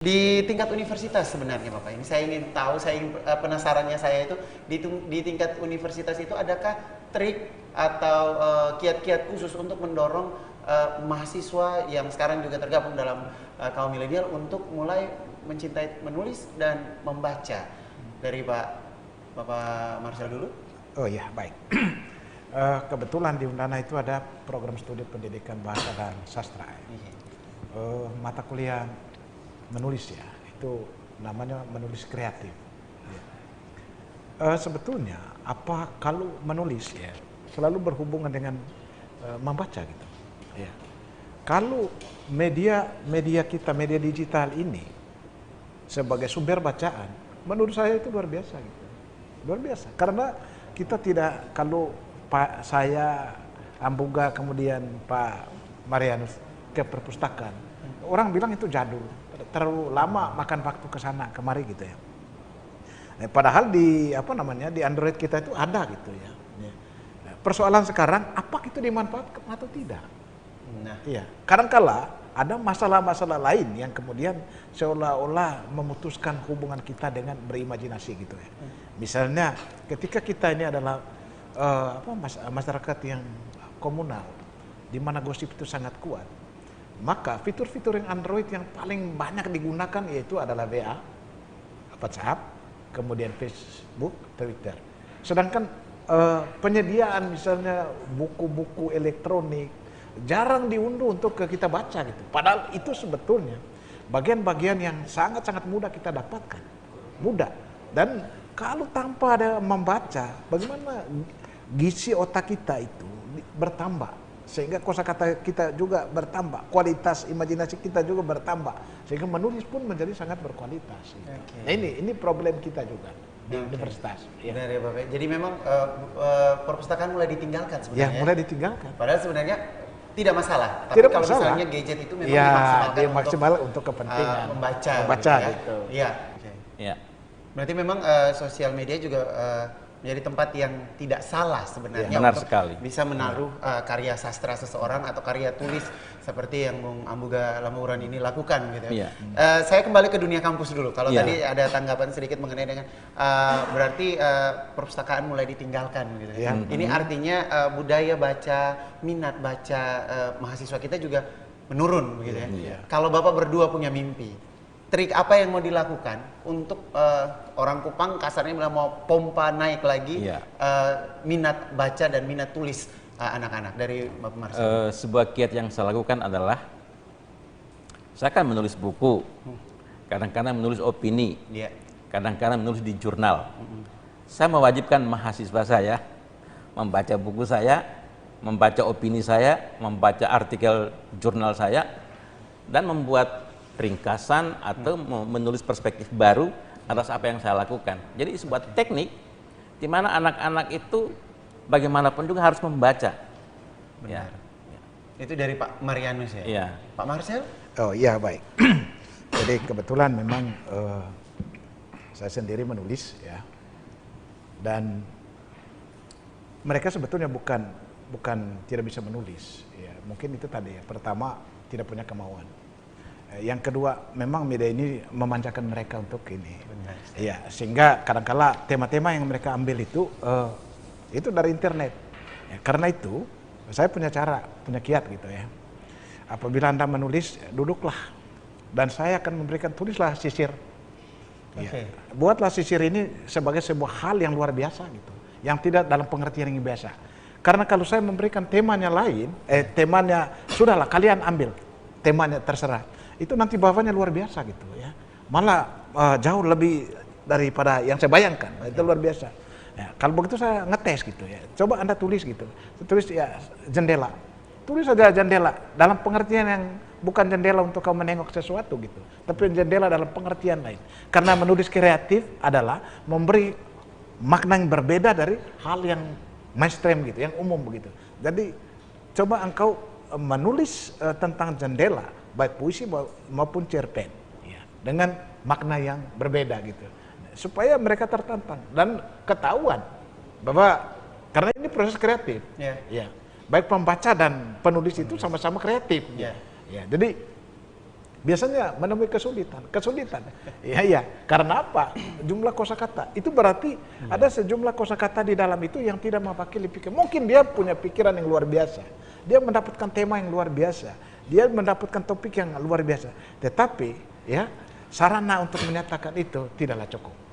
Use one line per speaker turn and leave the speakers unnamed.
Di tingkat universitas sebenarnya Bapak, ini saya ingin tahu, penasarannya saya itu di tingkat universitas itu adakah trik atau kiat-kiat khusus untuk mendorong mahasiswa yang sekarang juga tergabung dalam kaum milenial untuk mulai mencintai menulis dan membaca? Dari Bapak Marcel dulu.
Oh iya, baik. Kebetulan di Undana itu ada program studi pendidikan bahasa dan sastra. Mata kuliah menulis ya, itu namanya menulis kreatif. Sebetulnya apa kalau menulis ya selalu berhubungan dengan membaca gitu. Ya. Kalau media kita, media digital ini sebagai sumber bacaan, menurut saya itu luar biasa gitu. Luar biasa. Karena kita tidak, kalau Pak saya Ambuga kemudian Pak Marianus ke perpustakaan, orang bilang itu jadul, terlalu lama makan waktu ke sana kemari gitu ya. Padahal di di Android kita itu ada gitu ya. Persoalan sekarang apakah itu dimanfaatkan atau tidak? Nah, iya. Kadangkala ada masalah-masalah lain yang kemudian seolah-olah memutuskan hubungan kita dengan berimajinasi gitu ya. Misalnya ketika kita ini adalah masyarakat yang komunal, di mana gosip itu sangat kuat, maka fitur-fitur yang Android yang paling banyak digunakan yaitu adalah WA, WhatsApp, kemudian Facebook, Twitter. Sedangkan penyediaan misalnya buku-buku elektronik jarang diunduh untuk kita baca gitu. Padahal itu sebetulnya bagian-bagian yang sangat-sangat mudah kita dapatkan. Mudah. Dan kalau tanpa ada membaca, bagaimana gizi otak kita itu bertambah, sehingga kosakata kita juga bertambah, kualitas imajinasi kita juga bertambah, sehingga menulis pun menjadi sangat berkualitas. Okay. Nah ini problem kita juga di universitas.
Benar ya Bapak. Jadi memang perpustakaan mulai ditinggalkan sebenarnya.
Ya, mulai ditinggalkan.
Padahal sebenarnya tidak masalah. Tapi kalau misalnya gadget itu memang dimaksimalkan
maksimal untuk kepentingan
membaca
gitu.
Iya. Ya. Berarti memang sosial media juga menjadi tempat yang tidak salah sebenarnya,
benar
untuk
sekali.
bisa menaruh karya sastra seseorang atau karya tulis seperti yang Bung Ambuga Lamauran ini lakukan gitu. Saya kembali ke dunia kampus dulu. Kalau tadi ada tanggapan sedikit mengenai dengan berarti perpustakaan mulai ditinggalkan gitu. Ini artinya budaya baca, minat baca mahasiswa kita juga menurun begitu ya. Kalau Bapak berdua punya mimpi, trik apa yang mau dilakukan untuk orang Kupang kasarnya bilang mau pompa naik lagi minat baca dan minat tulis anak-anak dari Bapak Marcel?
Sebuah kiat yang saya lakukan adalah saya kan menulis buku, kadang-kadang menulis opini, kadang-kadang menulis di jurnal. Saya mewajibkan mahasiswa saya membaca buku saya, membaca opini saya, membaca artikel jurnal saya, dan membuat ringkasan atau menulis perspektif baru atas apa yang saya lakukan. Jadi sebuah teknik di mana anak-anak itu bagaimanapun juga harus membaca.
Benar. Itu dari Pak Marianus ya?
Iya.
Pak Marcel?
Oh iya, baik. Jadi kebetulan memang saya sendiri menulis ya. Dan mereka sebetulnya bukan tidak bisa menulis ya. Mungkin itu tadi ya. Pertama, tidak punya kemauan. Yang kedua, memang media ini memanjakan mereka untuk ini. Iya, sehingga kadangkala tema-tema yang mereka ambil itu dari internet. Ya, karena itu, saya punya kiat gitu ya. Apabila Anda menulis, duduklah. Dan saya akan memberikan, tulislah sisir. Ya, buatlah sisir ini sebagai sebuah hal yang luar biasa gitu. Yang tidak dalam pengertian yang biasa. Karena kalau saya memberikan temanya lain, temanya, sudahlah kalian ambil. Temanya terserah. Itu nanti bawahnya luar biasa gitu ya. Malah jauh lebih daripada yang saya bayangkan. Itu luar biasa. Ya, kalau begitu saya ngetes gitu ya. Coba Anda tulis gitu. Tulis ya jendela. Tulis saja jendela dalam pengertian yang bukan jendela untuk kamu menengok sesuatu gitu. Tapi jendela dalam pengertian lain. Karena menulis kreatif adalah memberi makna yang berbeda dari hal yang mainstream gitu, yang umum begitu. Jadi coba engkau menulis tentang jendela, baik puisi maupun cerpen ya, dengan makna yang berbeda gitu, supaya mereka tertantang dan ketahuan bahwa karena ini proses kreatif ya, baik pembaca dan penulis itu sama-sama kreatif ya. Jadi biasanya menemui kesulitan. Iya, karena apa? Jumlah kosakata. Itu berarti ada sejumlah kosakata di dalam itu yang tidak mewakili pikiran. Mungkin dia punya pikiran yang luar biasa. Dia mendapatkan tema yang luar biasa. Dia mendapatkan topik yang luar biasa. Tetapi ya, sarana untuk menyatakan itu tidaklah cukup.